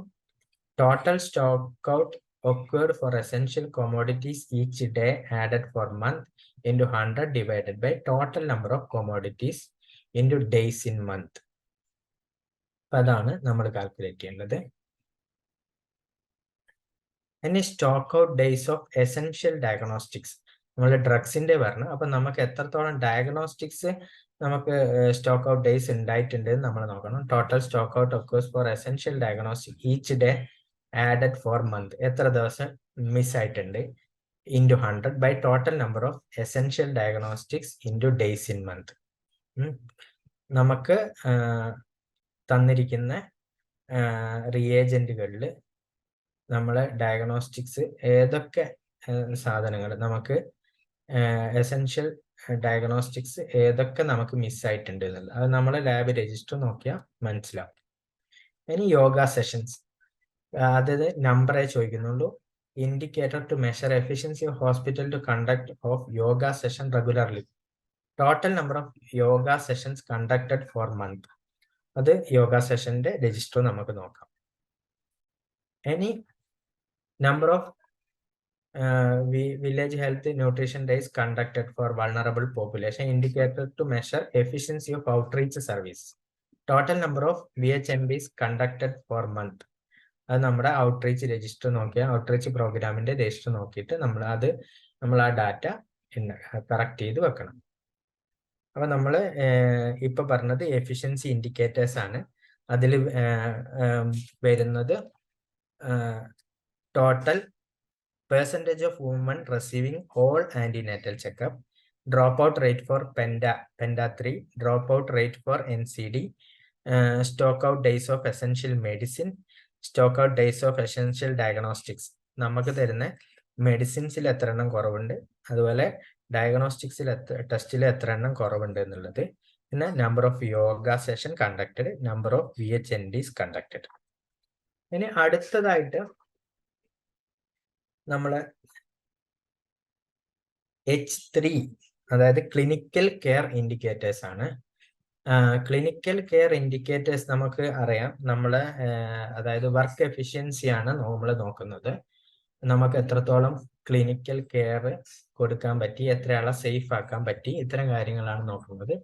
total stock out occurred for essential commodities each day added for month into 100 divided by total number of commodities into days in month. അതാണ് നമ്മൾ കാൽക്കുലേറ്റ് ചെയ്യേണ്ടത്. ഇനി stock out days of essential diagnostics, നമ്മൾ ഡ്രഗ്സിന്റെ പറഞ്ഞു. അപ്പൊ നമുക്ക് എത്രത്തോളം ഡയഗ്നോസ്റ്റിക്സ് നമുക്ക് സ്റ്റോക്ക് ഔട്ട് ഡേയ്സ് ഉണ്ടായിട്ടുണ്ട് നമ്മൾ നോക്കണം. Total stock out occurs for essential diagnostic each day added for month, എത്ര ദിവസം മിസ് ആയിട്ടുണ്ട്. into 100 by total number of essential diagnostics into days in month. നമുക്ക് തന്നിരിക്കുന്ന റിയേജന്റുകളിൽ നമ്മൾ ഡയഗ്നോസ്റ്റിക്സ് ഏതൊക്കെ സാധനങ്ങൾ നമുക്ക് എസെൻഷ്യൽ ഡയഗ്നോസ്റ്റിക്സ് ഏതൊക്കെ നമുക്ക് മിസ്സായിട്ടുണ്ട് എന്നുള്ളത് അത് നമ്മൾ ലാബ് രജിസ്റ്റർ നോക്കിയാൽ മനസ്സിലാവും. ഇനി യോഗ സെഷൻസ്, അതായത് നമ്പറേ ചോദിക്കുന്നുള്ളൂ. Indicator to measure efficiency of hospital to conduct of yoga session regularly. Total number of yoga sessions conducted for month, അത് യോഗ സെഷന്റെ രജിസ്റ്റർ നമുക്ക് നോക്കാം. ഇനി നമ്പർ ഓഫ് village health nutrition days conducted for vulnerable population, indicator to measure efficiency of outreach service. Total number of VHMBs conducted for month, അത് നമ്മുടെ outreach register നോക്കിയാൽ ഔട്ട്റീച്ച് പ്രോഗ്രാമിന്റെ രജിസ്റ്റർ നോക്കിയിട്ട് നമ്മൾ ആ ഡാറ്റ കറക്റ്റ് ചെയ്ത് വെക്കണം. അപ്പൊ നമ്മൾ ഇപ്പൊ പറഞ്ഞത് എഫിഷ്യൻസി ഇൻഡിക്കേറ്റേഴ്സ് ആണ്. അതിൽ വരുന്നത് total percentage of women receiving all antenatal checkup, dropout rate for Penta 3, dropout rate for NCD, stock out days of essential medicine, stock out days of essential diagnostics. നമുക്ക് തരുന്ന മെഡിസിൻസിൽ എത്ര എണ്ണം കുറവുണ്ട്, അതുപോലെ ഡയഗ്നോസ്റ്റിക്സിൽ ടെസ്റ്റിൽ എത്ര എണ്ണം കുറവുണ്ട് എന്നുള്ളത്. പിന്നെ number of yoga session conducted, number of VHNDs conducted. ഇനി അടുത്തതായിട്ട് നമ്മള് H3, അതായത് ക്ലിനിക്കൽ കെയർ ഇൻഡിക്കേറ്റേഴ്സ് ആണ്. ക്ലിനിക്കൽ കെയർ ഇൻഡിക്കേറ്റേഴ്സ് നമുക്ക് അറിയാം, നമ്മള് അതായത് വർക്ക് എഫിഷ്യൻസി ആണ് നമ്മൾ നോക്കുന്നത്. നമുക്ക് എത്രത്തോളം ക്ലിനിക്കൽ കെയർ കൊടുക്കാൻ പറ്റി, എത്ര ആളെ സേഫ് ആക്കാൻ പറ്റി, ഇത്തരം കാര്യങ്ങളാണ് നോക്കുന്നത്.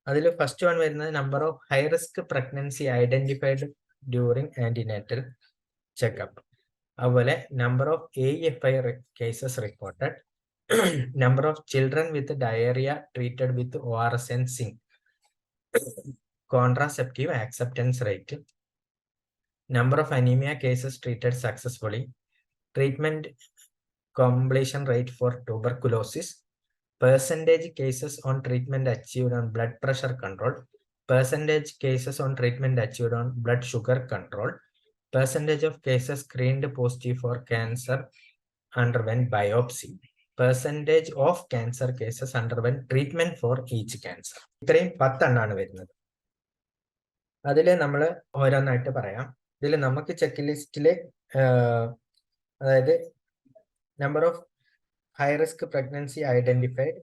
അതിൽ ഫസ്റ്റ് വൺ വരുന്നത് number of high risk pregnancy identified during antenatal checkup, അതുപോലെ number of AFI cases reported, number of children with diarrhoea treated with ORS and zinc, contraceptive acceptance rate, number of anaemia cases treated successfully, treatment completion rate for tuberculosis, percentage cases on treatment achieved on blood pressure control, percentage cases on treatment achieved on blood sugar control, percentage of cases screened positive for cancer underwent biopsy, percentage of cancer cases underwent treatment for each cancer. ഇത്രയും 10 എണ്ണാണ് വരുന്നത്. അതിൽ നമ്മൾ ഓരോന്നായിട്ട് പറയാം. ഇതിൽ നമുക്ക് check ലിസ്റ്റില് അതായത് number of high risk pregnancy identified,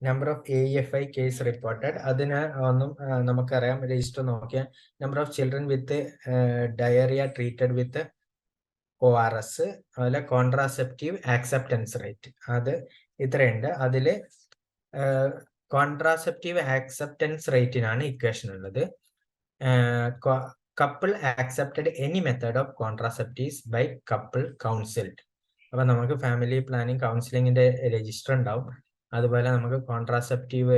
number of AFI case reported, അതിന് ഒന്നും നമുക്കറിയാം രജിസ്റ്റർ നോക്കിയാൽ. Number of children with diarrhoea treated with ORS, അതുപോലെ കോൺട്രാസെപ്റ്റീവ് ആക്സെപ്റ്റൻസ് റേറ്റ്, അത് ഇത്രയുണ്ട്. അതില് കോൺട്രാസെപ്റ്റീവ് ആക്സെപ്റ്റൻസ് റേറ്റിനാണ് ഇക്വേഷൻ ഉള്ളത്. Couple accepted any method of contraceptives by couple counselled. അപ്പൊ നമുക്ക് ഫാമിലി പ്ലാനിങ് കൗൺസിലിങ്ങിന്റെ രജിസ്റ്റർ ഉണ്ടാവും. അതുപോലെ നമുക്ക് കോൺട്രാസെപ്റ്റീവ്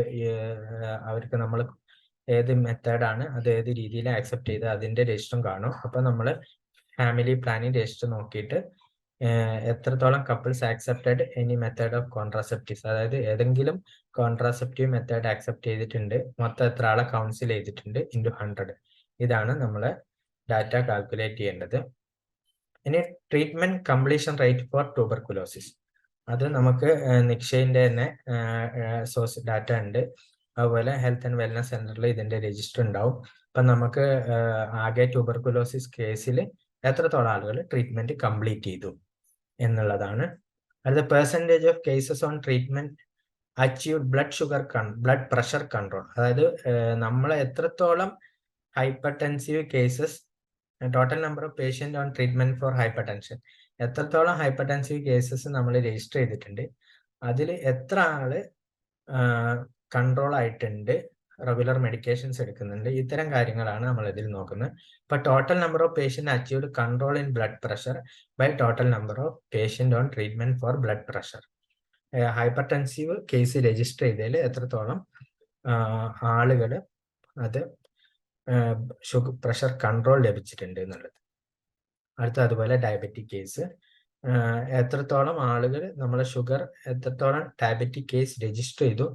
അവർക്ക് നമ്മൾ ഏത് മെത്തേഡാണ് അത് ഏത് രീതിയിൽ ആക്സെപ്റ്റ് ചെയ്ത് അതിന്റെ രജിസ്റ്ററും കാണും. അപ്പൊ നമ്മൾ ഫാമിലി പ്ലാനിങ് രജിസ്റ്റർ നോക്കിയിട്ട് എത്രത്തോളം couples accepted any method of contraceptives, അതായത് ഏതെങ്കിലും കോൺട്രാസെപ്റ്റീവ് മെത്തേഡ് ആക്സെപ്റ്റ് ചെയ്തിട്ടുണ്ട്, മൊത്തം എത്ര ആളെ കൗൺസിൽ ചെയ്തിട്ടുണ്ട് into 100. ഇതാണ് നമ്മൾ ഡാറ്റ കാൽക്കുലേറ്റ് ചെയ്യേണ്ടത്. ഇനി treatment completion rate for tuberculosis, അത് നമുക്ക് നിക്ഷയിന്റെ തന്നെ സോഴ്സ് ഡാറ്റ ഉണ്ട്. അതുപോലെ ഹെൽത്ത് ആൻഡ് വെൽനസ് സെന്ററിൽ ഇതിന്റെ രജിസ്റ്റർ ഉണ്ടാവും. അപ്പൊ നമുക്ക് ആകെ ട്യൂബർകുലോസിസ് കേസിൽ എത്രത്തോളം ആളുകൾ ട്രീറ്റ്മെന്റ് കംപ്ലീറ്റ് ചെയ്തു എന്നുള്ളതാണ്. അടുത്ത percentage of cases on treatment achieved blood pressure control, അതായത് നമ്മൾ എത്രത്തോളം hypertensive cases, total number of patient on treatment four hyper tension, എത്രത്തോളം ഹൈപ്പർടെൻസീവ് കേസസ് നമ്മൾ രജിസ്റ്റർ ചെയ്തിട്ടുണ്ട്, അതിൽ എത്ര ആള് കൺട്രോൾ ആയിട്ടുണ്ട്, റെഗുലർ മെഡിക്കേഷൻസ് എടുക്കുന്നുണ്ട്, ഇത്തരം കാര്യങ്ങളാണ് നമ്മൾ ഇതിൽ നോക്കുന്നത്. ഇപ്പൊ total number of patient achieved control in blood pressure by total number of patient on treatment for blood pressure, hypertensive case register ചെയ്തതിൽ എത്രത്തോളം ആളുകൾ അത് ഷുഗർ പ്രഷർ കൺട്രോൾ ലഭിച്ചിട്ടുണ്ട് എന്നുള്ളത്. അടുത്ത അതുപോലെ ഡയബറ്റിക് കേസ്, എത്രത്തോളം ആളുകൾ നമ്മളെ ഷുഗർ, എത്രത്തോളം ഡയബറ്റിക് കേസ് രജിസ്റ്റർ ചെയ്തു,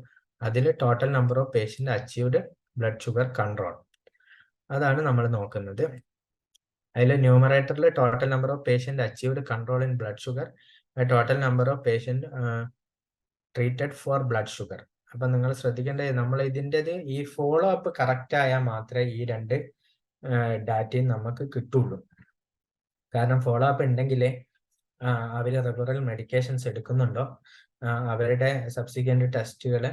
അതിൽ total number of patient achieved blood sugar control, അതാണ് നമ്മൾ നോക്കുന്നത്. അതിൽ ന്യൂമറേറ്ററിൽ total number of patient achieved control in blood sugar, total number of patient treated four blood sugar. അപ്പം നിങ്ങൾ ശ്രദ്ധിക്കേണ്ടത്, നമ്മൾ ഇതിൻ്റെത് ഈ ഫോളോ അപ്പ് കറക്റ്റ് ആയാൽ മാത്രമേ ഈ രണ്ട് ഡാറ്റയും നമുക്ക് കിട്ടുള്ളൂ. കാരണം ഫോളോ അപ്പ് ഉണ്ടെങ്കിലേ അവർ റെഗുലർ മെഡിക്കേഷൻസ് എടുക്കുന്നുണ്ടോ, അവരുടെ സബ്സിക്വന്റ് ടെസ്റ്റുകൾ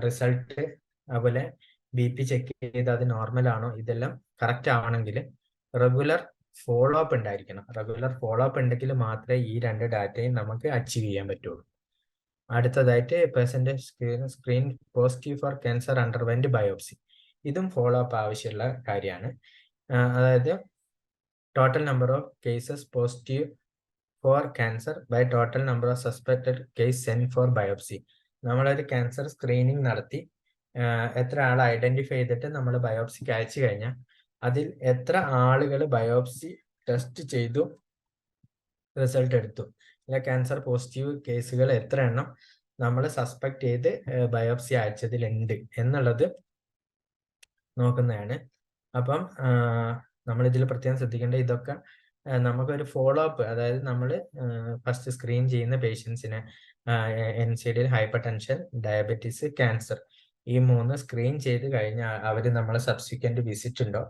റിസൾട്ട്, അതുപോലെ BP ചെക്ക് ചെയ്ത് അത് നോർമൽ ആണോ, ഇതെല്ലാം കറക്റ്റ് ആവണമെങ്കിൽ റെഗുലർ ഫോളോ അപ്പ് ഉണ്ടായിരിക്കണം. റെഗുലർ ഫോളോ അപ്പ് ഉണ്ടെങ്കിൽ മാത്രമേ ഈ രണ്ട് ഡാറ്റയും നമുക്ക് അച്ചീവ് ചെയ്യാൻ പറ്റുള്ളൂ. അടുത്തതായിട്ട് percentage screen positive for cancer underwent biopsy, ഇതും ഫോളോ അപ്പ് ആവശ്യമുള്ള കാര്യമാണ്. അതായത് total number of cases positive for cancer by total number of suspected case send for biopsy. നമ്മളൊരു ക്യാൻസർ സ്ക്രീനിങ് നടത്തി എത്ര ആൾ ഐഡന്റിഫൈ ചെയ്തിട്ട് നമ്മൾ ബയോപ്സിക്ക് അയച്ചു കഴിഞ്ഞാൽ അതിൽ എത്ര ആളുകൾ ബയോപ്സി ടെസ്റ്റ് ചെയ്തു റിസൾട്ട് എടുത്തു, അല്ലെ ക്യാൻസർ പോസിറ്റീവ് കേസുകൾ എത്ര എണ്ണം നമ്മൾ സസ്പെക്ട് ചെയ്ത് ബയോപ്സി അയച്ചതിലുണ്ട് എന്നുള്ളത് നോക്കുന്നതാണ്. അപ്പം നമ്മൾ ഇതിൽ പ്രത്യേകം ശ്രദ്ധിക്കേണ്ട ഇതൊക്കെ നമുക്കൊരു ഫോളോ അപ്പ്, അതായത് നമ്മൾ ഫസ്റ്റ് സ്ക്രീൻ ചെയ്യുന്ന പേഷ്യൻസിനെ NCD, hyper tension, diabetes, cancer, ഈ 3 സ്ക്രീൻ ചെയ്ത് കഴിഞ്ഞാൽ അവർ നമ്മളെ സബ്സിക്വന്റ് വിസിറ്റ് ഉണ്ടോ,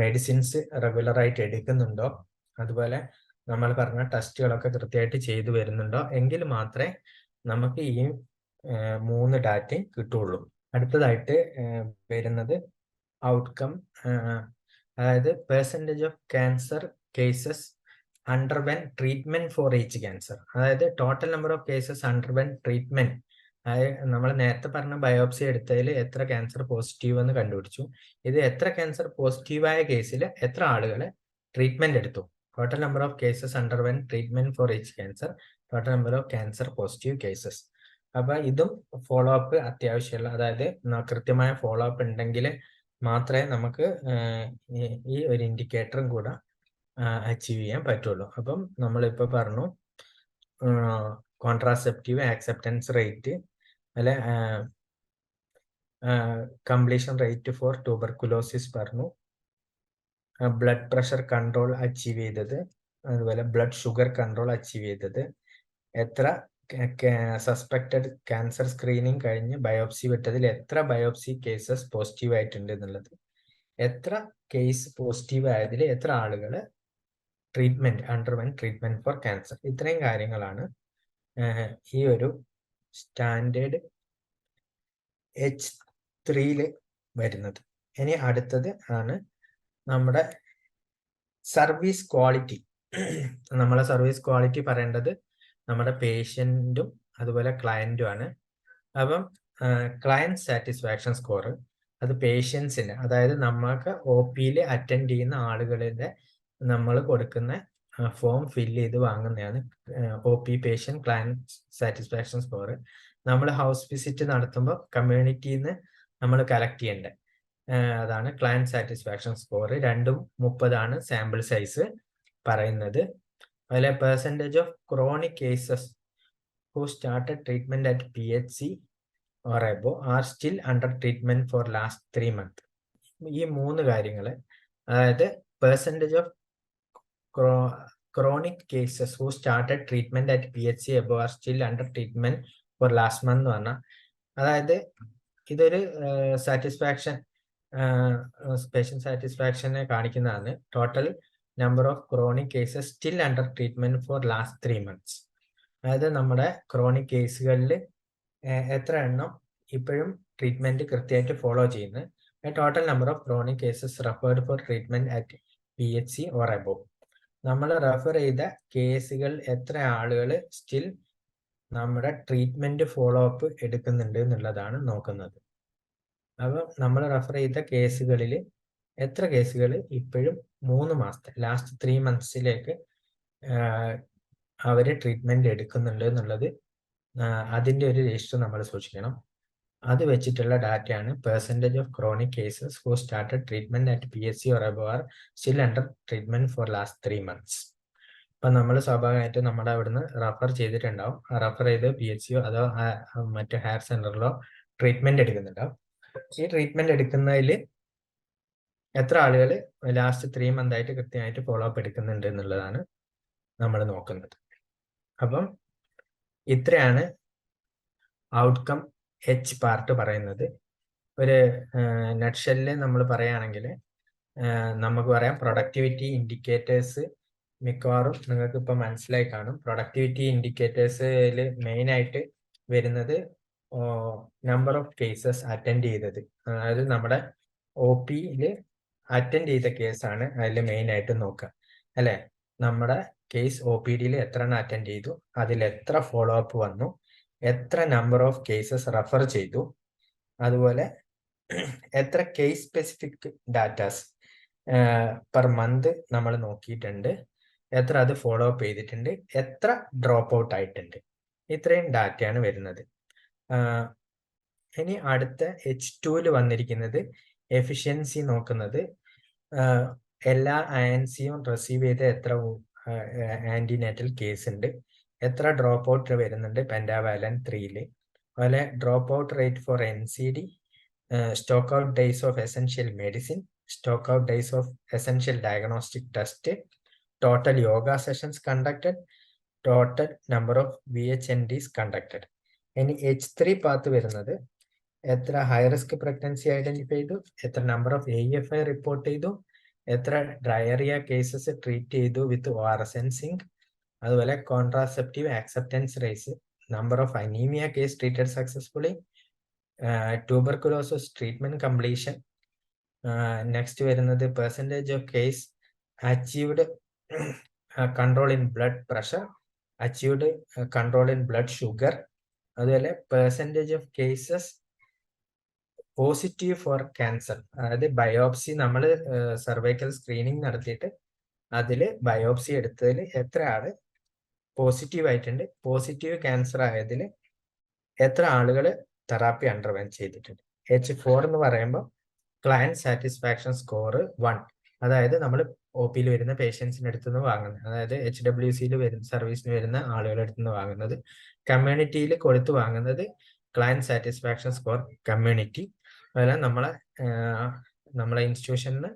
മെഡിസിൻസ് റെഗുലർ ആയിട്ട് എടുക്കുന്നുണ്ടോ, അതുപോലെ നമ്മൾ പറഞ്ഞ ടെസ്റ്റുകളൊക്കെ കൃത്യമായിട്ട് ചെയ്തു വരുന്നുണ്ടോ എങ്കിൽ മാത്രമേ നമുക്ക് ഈ 3 ഡാറ്റയും കിട്ടുള്ളൂ. അടുത്തതായിട്ട് വരുന്നത് ഔട്ട്കം, അതായത് percentage of cancer cases underwent treatment for each cancer. അതായത് total number of cases underwent treatment, അതായത് നമ്മൾ നേരത്തെ പറഞ്ഞ ബയോപ്സി എടുത്തതിൽ എത്ര ക്യാൻസർ പോസിറ്റീവ് എന്ന് കണ്ടുപിടിച്ചു. ഇത് എത്ര ക്യാൻസർ പോസിറ്റീവായ കേസിൽ എത്ര ആളുകളെ ട്രീറ്റ്മെന്റ് എടുത്തു. Total number of cases underwent treatment for each cancer, total number of cancer positive cases. അപ്പൊ ഇതും ഫോളോ അപ്പ് അത്യാവശ്യമുള്ള, അതായത് കൃത്യമായ ഫോളോ അപ്പ് ഉണ്ടെങ്കിൽ മാത്രമേ നമുക്ക് ഈ ഒരു ഇൻഡിക്കേറ്ററും കൂടെ അച്ചീവ് ചെയ്യാൻ പറ്റുള്ളൂ. അപ്പം നമ്മളിപ്പോ പറഞ്ഞു കോൺട്രാസെപ്റ്റീവ് ആക്സെപ്റ്റൻസ് റേറ്റ്, അല്ലെ കംപ്ലീഷൻ റേറ്റ് ഫോർ ട്യൂബർകുലോസിസ് പറഞ്ഞു, ബ്ലഡ് പ്രഷർ കൺട്രോൾ അച്ചീവ് ചെയ്തത്, അതുപോലെ ബ്ലഡ് ഷുഗർ കൺട്രോൾ അച്ചീവ് ചെയ്തത്, എത്ര സസ്പെക്റ്റഡ് ക്യാൻസർ സ്ക്രീനിങ് കഴിഞ്ഞ് ബയോപ്സി വിട്ടതിൽ എത്ര ബയോപ്സി കേസസ് പോസിറ്റീവ് ആയിട്ടുണ്ട് എന്നുള്ളത്, എത്ര കേസ് പോസിറ്റീവ് ആയതിൽ എത്ര ആളുകൾ treatment underwent treatment four cancer. ഇത്രയും കാര്യങ്ങളാണ് ഈ ഒരു സ്റ്റാൻഡേർഡ് H3 വരുന്നത്. ഇനി അടുത്തത് ആണ് നമ്മുടെ സർവീസ് ക്വാളിറ്റി. നമ്മളെ സർവീസ് ക്വാളിറ്റി പറയേണ്ടത് നമ്മുടെ പേഷ്യൻറ്റും അതുപോലെ ക്ലയൻറ്റും ആണ്. അപ്പം ക്ലയൻറ്റ് സാറ്റിസ്ഫാക്ഷൻ സ്കോർ, അത് പേഷ്യൻസിന്, അതായത് നമ്മൾക്ക് OPയിൽ അറ്റൻഡ് ചെയ്യുന്ന ആളുകളുടെ നമ്മൾ കൊടുക്കുന്ന ഫോം ഫില്ല് ചെയ്ത് വാങ്ങുന്നതാണ് OP patient client satisfaction score. നമ്മൾ ഹൗസ് വിസിറ്റ് നടത്തുമ്പോൾ കമ്മ്യൂണിറ്റിയിൽ നിന്ന് നമ്മൾ കളക്ട് ചെയ്യേണ്ടത് അതാണ് client satisfaction score. 230 sample size പറയുന്നത്. അതിലെ percentage of chronic cases who started treatment at PHC or above are still under treatment for last 3 months. ഈ 3 കാര്യങ്ങൾ, അതായത് percentage of chronic cases who started treatment at PHC above are still under treatment for last month എന്ന് പറഞ്ഞാൽ, അതായത് ഇതൊരു satisfaction, patient സാറ്റിസ്ഫാക്ഷനെ കാണിക്കുന്നതാണ്. Total number of chronic cases still under treatment for last 3 months. അതായത് നമ്മുടെ ക്രോണിക് കേസുകളിൽ എത്ര എണ്ണം ഇപ്പോഴും ട്രീറ്റ്മെന്റ് കൃത്യമായിട്ട് ഫോളോ ചെയ്യുന്നത്. Total number of chronic cases referred four treatment at PHC or above. നമ്മൾ റെഫർ ചെയ്ത കേസുകൾ എത്ര ആളുകൾ സ്റ്റിൽ നമ്മുടെ ട്രീറ്റ്മെന്റ് ഫോളോ അപ്പ് എടുക്കുന്നുണ്ട് എന്നുള്ളതാണ് നോക്കുന്നത്. അപ്പം നമ്മൾ റെഫർ ചെയ്ത കേസുകളിൽ എത്ര കേസുകൾ ഇപ്പോഴും 3 മാസത്തെ ലാസ്റ്റ് 3 monthsലേക്ക് അവർ ട്രീറ്റ്മെന്റ് എടുക്കുന്നുണ്ട് എന്നുള്ളത്, അതിൻ്റെ ഒരു രജിസ്റ്റർ നമ്മൾ സൂക്ഷിക്കണം. അത് വെച്ചിട്ടുള്ള ഡാറ്റയാണ് percentage of chronic cases who started treatment at PHC or above are still under treatment for last 3 months. അപ്പൊ നമ്മൾ സ്വാഭാവികമായിട്ടും നമ്മുടെ അവിടുന്ന് റെഫർ ചെയ്തിട്ടുണ്ടാവും. റെഫർ ചെയ്ത് PHCയോ അതോ മറ്റു ഹയർ സെന്ററിലോ ട്രീറ്റ്മെന്റ് എടുക്കുന്നുണ്ടാവും. ഈ ട്രീറ്റ്മെന്റ് എടുക്കുന്നതിൽ എത്ര ആളുകൾ ലാസ്റ്റ് 3 month ആയിട്ട് കൃത്യമായിട്ട് ഫോളോ അപ്പ് എടുക്കുന്നുണ്ട് എന്നുള്ളതാണ് നമ്മൾ നോക്കുന്നത്. അപ്പം ഇത്രയാണ് ഔട്ട്കം പാർട്ട് പറയുന്നത്. ഒരു നട്ട്ഷെല്ലിൽ നമ്മൾ പറയുകയാണെങ്കിൽ നമുക്ക് പറയാം പ്രൊഡക്ടിവിറ്റി ഇൻഡിക്കേറ്റേഴ്സ് മിക്കവാറും നിങ്ങൾക്ക് ഇപ്പൊ മനസ്സിലായി കാണും. പ്രൊഡക്ടിവിറ്റി ഇൻഡിക്കേറ്റേഴ്സിൽ മെയിൻ ആയിട്ട് വരുന്നത് നമ്പർ ഓഫ് കേസസ് അറ്റൻഡ് ചെയ്തത്, അതായത് നമ്മുടെ OPയിൽ അറ്റൻഡ് ചെയ്ത കേസാണ് അതിൽ മെയിൻ ആയിട്ട് നോക്കുക അല്ലെ. നമ്മുടെ കേസ് OPDയിൽ എത്ര എണ്ണം അറ്റൻഡ് ചെയ്തു, അതിൽ എത്ര ഫോളോ അപ്പ് വന്നു, എത്ര നമ്പർ ഓഫ് കേസസ് റെഫർ ചെയ്തു, അതുപോലെ എത്ര case specific datas per month നമ്മൾ നോക്കിയിട്ടുണ്ട്, എത്ര അത് ഫോളോ അപ്പ് ചെയ്തിട്ടുണ്ട്, എത്ര ഡ്രോപ്പ് ഔട്ട് ആയിട്ടുണ്ട്. ഇത്രയും ഡാറ്റയാണ് വരുന്നത്. ഇനി അടുത്ത H2ൽ വന്നിരിക്കുന്നത് എഫിഷ്യൻസി നോക്കുന്നത് എല്ലാ ആൻസിയും റിസീവ് ചെയ്ത എത്ര ആന്റിനേറ്റൽ കേസ് ഉണ്ട്, എത്ര ഡ്രോപ്പ് ഔട്ട് വരുന്നുണ്ട് പെൻഡാവാലൻ 3ല്, അതുപോലെ drop out rate for NCD, stock out days of essential medicine, stock out days of essential diagnostic test, total yoga sessions conducted, total number of VHNDs conducted. ഇനി H3 path വരുന്നത് എത്ര high risk pregnancy identify ചെയ്തു, എത്ര number of AEFI report ചെയ്തു, എത്ര diarrhoea cases treat ചെയ്തു with ORS and zinc, അതുപോലെ contraceptive acceptance rates, number of anaemia case treated successfully, tuberculosis treatment completion. Next വരുന്നത് percentage of case achieved control in blood pressure, achieved control in blood sugar, അതുപോലെ percentage of cases positive for cancer, അതായത് biopsy നമ്മൾ cervical screening നടത്തിയിട്ട് അതിൽ biopsy എടുത്തതിൽ എത്ര ആള് positive ആയിട്ടുണ്ട്, positive cancer ആയതിൽ എത്ര ആളുകൾ തെറാപ്പി അണ്ടർവെൻ ചെയ്തിട്ടുണ്ട്. H4 എന്ന് പറയുമ്പോൾ ക്ലയന്റ് സാറ്റിസ്ഫാക്ഷൻ സ്കോർ 1, അതായത് നമ്മൾ OPയിൽ വരുന്ന പേഷ്യൻസിന്റെ അടുത്ത് നിന്ന് വാങ്ങുന്നത്, അതായത് HWCയിൽ വരുന്ന സർവീസിന് വരുന്ന ആളുകളുടെ അടുത്ത് നിന്ന് വാങ്ങുന്നത്, കമ്മ്യൂണിറ്റിയിൽ കൊടുത്തു വാങ്ങുന്നത് ക്ലയന്റ് സാറ്റിസ്ഫാക്ഷൻ സ്കോർ കമ്മ്യൂണിറ്റി. അതുപോലെ നമ്മളെ ഇൻസ്റ്റിറ്റ്യൂഷനിൽ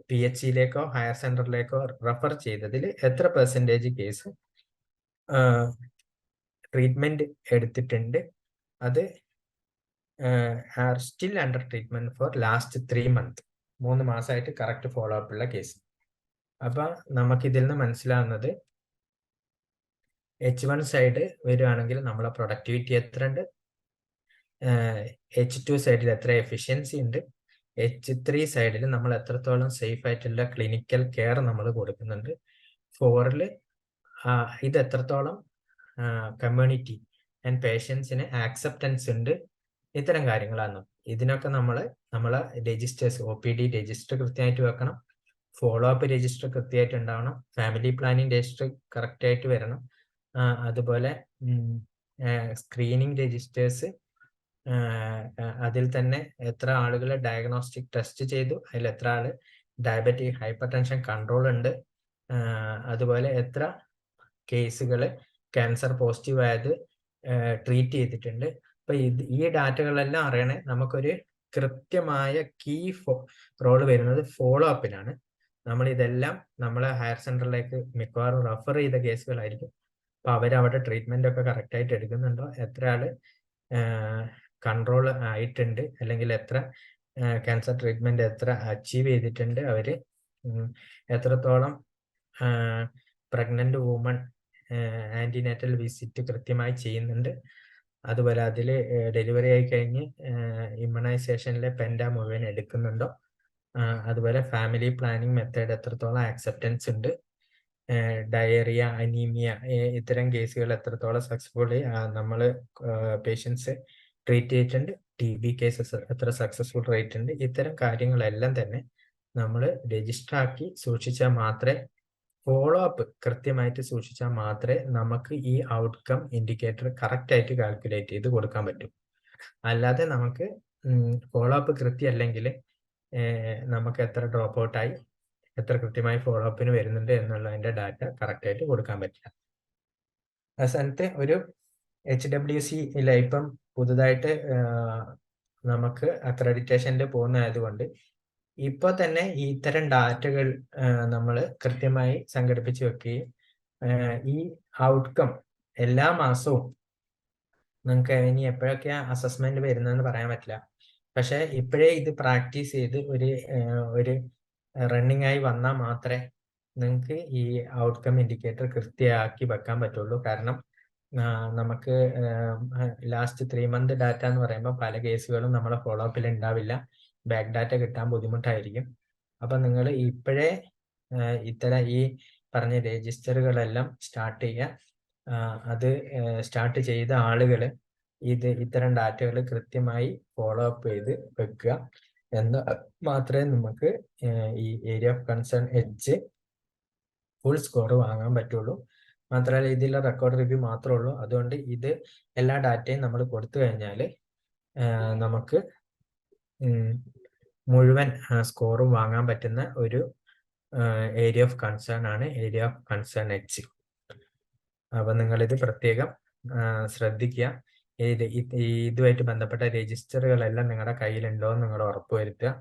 PHCയിലേക്കോ ഹയർ സെന്ററിലേക്കോ റെഫർ ചെയ്തതിൽ എത്ര പെർസെൻറ്റേജ് കേസ് ട്രീറ്റ്മെന്റ് എടുത്തിട്ടുണ്ട്, അത് are still under treatment for last 3 month, 3 മാസമായിട്ട് കറക്റ്റ് ഫോളോ അപ്പ് ഉള്ള കേസ്. അപ്പൊ നമുക്ക് ഇതിൽ നിന്ന് മനസ്സിലാവുന്നത് H1 സൈഡ് വരികയാണെങ്കിൽ നമ്മളെ പ്രൊഡക്ടിവിറ്റി എത്ര ഉണ്ട്, H2 സൈഡിൽ എത്ര എഫിഷ്യൻസി ഉണ്ട്, H3 സൈഡിൽ നമ്മൾ എത്രത്തോളം സേഫ് ആയിട്ടുള്ള ക്ലിനിക്കൽ കെയർ നമ്മൾ കൊടുക്കുന്നുണ്ട്, 4ൽ ഇത് എത്രത്തോളം കമ്മ്യൂണിറ്റി ആൻഡ് പേഷ്യൻസിന് ആക്സെപ്റ്റൻസ് ഉണ്ട്. ഇത്തരം കാര്യങ്ങളാണ്. ഇതിനൊക്കെ നമ്മളെ രജിസ്റ്റേഴ്സ് OPD രജിസ്റ്റർ കൃത്യമായിട്ട് വെക്കണം, ഫോളോ അപ്പ് രജിസ്റ്റർ കൃത്യമായിട്ട് ഉണ്ടാവണം, ഫാമിലി പ്ലാനിങ് രജിസ്റ്റർ കറക്റ്റ് ആയിട്ട് വരണം, അതുപോലെ സ്ക്രീനിങ് രജിസ്റ്റേഴ്സ് അതിൽ തന്നെ എത്ര ആളുകൾ ഡയഗ്നോസ്റ്റിക് ടെസ്റ്റ് ചെയ്തു, അതിൽ എത്ര ആള് ഡയബറ്റിക് ഹൈപ്പർ ടെൻഷൻ കൺട്രോൾ ഉണ്ട്, അതുപോലെ എത്ര കേസുകൾ ക്യാൻസർ പോസിറ്റീവ് ആയത് ട്രീറ്റ് ചെയ്തിട്ടുണ്ട്. അപ്പൊ ഈ ഡാറ്റകളെല്ലാം അറിയണേ നമുക്കൊരു കൃത്യമായ കീ റോള് വരുന്നത് ഫോളോ അപ്പിനാണ്. നമ്മൾ ഇതെല്ലാം നമ്മളെ ഹയർ സെന്ററിലേക്ക് മിക്കവാറും റെഫർ ചെയ്ത കേസുകളായിരിക്കും. അപ്പൊ അവരവിടെ ട്രീറ്റ്മെന്റ് ഒക്കെ കറക്റ്റ് ആയിട്ട് എടുക്കുന്നുണ്ടോ, എത്ര ആള് കൺട്രോൾ ആയിട്ടുണ്ട്, അല്ലെങ്കിൽ എത്ര ക്യാൻസർ ട്രീറ്റ്മെന്റ് എത്ര അച്ചീവ് ചെയ്തിട്ടുണ്ട്, അവര് എത്രത്തോളം പ്രഗ്നന്റ് വുമൺ ആന്റിനേറ്റൽ വിസിറ്റ് കൃത്യമായി ചെയ്യുന്നുണ്ട്, അതുപോലെ അതിൽ ഡെലിവറി ആയി കഴിഞ്ഞ് ഇമ്മ്യൂണൈസേഷനിലെ പെൻഡ മുഴുവൻ എടുക്കുന്നുണ്ടോ, അതുപോലെ ഫാമിലി പ്ലാനിങ് മെത്തേഡ് എത്രത്തോളം ആക്സെപ്റ്റൻസ് ഉണ്ട്, ഡയറിയ അനീമിയ ഇത്തരം കേസുകൾ എത്രത്തോളം സക്സസ്ഫുള്ളി നമ്മൾ പേഷ്യൻസ് ട്രീറ്റ് ചെയ്തിട്ടുണ്ട്, TB കേസസ് എത്ര സക്സസ്ഫുൾ റേറ്റ് ഉണ്ട്. ഇത്തരം കാര്യങ്ങളെല്ലാം തന്നെ നമ്മൾ രജിസ്റ്റർ ആക്കി സൂക്ഷിച്ചാൽ മാത്രമേ, ഫോളോ അപ്പ് കൃത്യമായിട്ട് സൂക്ഷിച്ചാൽ മാത്രമേ നമുക്ക് ഈ ഔട്ട്കം ഇൻഡിക്കേറ്റർ കറക്റ്റ് ആയിട്ട് കാൽക്കുലേറ്റ് ചെയ്ത് കൊടുക്കാൻ പറ്റും. അല്ലാതെ നമുക്ക് ഫോളോ അപ്പ് കൃത്യമല്ലെങ്കിൽ നമുക്ക് എത്ര ഡ്രോപ്പ് ഔട്ടായി, എത്ര കൃത്യമായി ഫോളോ അപ്പിന് വരുന്നുണ്ട് എന്നുള്ളതിന്റെ ഡാറ്റ കറക്റ്റ് ആയിട്ട് കൊടുക്കാൻ പറ്റില്ല. അവസാനത്തെ ഒരു HWC ഇല്ല, ഇപ്പം പുതുതായിട്ട് നമുക്ക് അക്രഡിറ്റേഷനിൽ പോകുന്നതായതുകൊണ്ട് ഇപ്പൊ തന്നെ ഇത്തരം ഡാറ്റകൾ നമ്മൾ കൃത്യമായി സംഘടിപ്പിച്ച് വെക്കുകയും ഈ ഔട്ട്കം എല്ലാ മാസവും നിങ്ങൾക്ക് ഇനി എപ്പോഴൊക്കെയാ അസസ്മെന്റ് വരുന്നതെന്ന് പറയാൻ പറ്റില്ല. പക്ഷെ ഇപ്പോഴേ ഇത് പ്രാക്ടീസ് ചെയ്ത് ഒരു റണ്ണിങ് ആയി വന്നാൽ മാത്രമേ നിങ്ങൾക്ക് ഈ ഔട്ട്കം ഇൻഡിക്കേറ്റർ കൃത്യമാക്കി വെക്കാൻ പറ്റുള്ളൂ. കാരണം നമുക്ക് ലാസ്റ്റ് 3 മന്ത് ഡാറ്റ എന്ന് പറയുമ്പോൾ പല കേസുകളും നമ്മളെ ഫോളോ അപ്പിൽ ഉണ്ടാവില്ല, ബാക്ക് ഡാറ്റ കിട്ടാൻ ബുദ്ധിമുട്ടായിരിക്കും. അപ്പൊ നിങ്ങൾ ഇപ്പോഴേ ഇത്തരം ഈ പറഞ്ഞ രജിസ്റ്ററുകളെല്ലാം സ്റ്റാർട്ട് ചെയ്യുക. അത് സ്റ്റാർട്ട് ചെയ്ത ആളുകൾ ഇത്തരം ഡാറ്റകൾ കൃത്യമായി ഫോളോ അപ്പ് ചെയ്ത് വെക്കുക എന്ന് മാത്രമേ നമുക്ക് ഈ area of concern H full score വാങ്ങാൻ പറ്റുള്ളൂ. മാത്രമല്ല ഇതിലെ റെക്കോർഡ് റിവ്യൂ മാത്രമേ ഉള്ളൂ. അതുകൊണ്ട് ഇത് എല്ലാ ഡാറ്റയും നമ്മൾ കൊടുത്തു കഴിഞ്ഞാൽ നമുക്ക് മുഴുവൻ സ്കോറും വാങ്ങാൻ പറ്റുന്ന ഒരു ഏരിയ ഓഫ് കൺസേൺ ആണ് ഏരിയ ഓഫ് കൺസേൺ എച്ച്. അപ്പൊ നിങ്ങളിത് പ്രത്യേകം ശ്രദ്ധിക്കുക. ഇതുമായിട്ട് ബന്ധപ്പെട്ട രജിസ്റ്ററുകളെല്ലാം നിങ്ങളുടെ കയ്യിലുണ്ടോ എന്ന് നിങ്ങൾ ഉറപ്പുവരുത്തുക.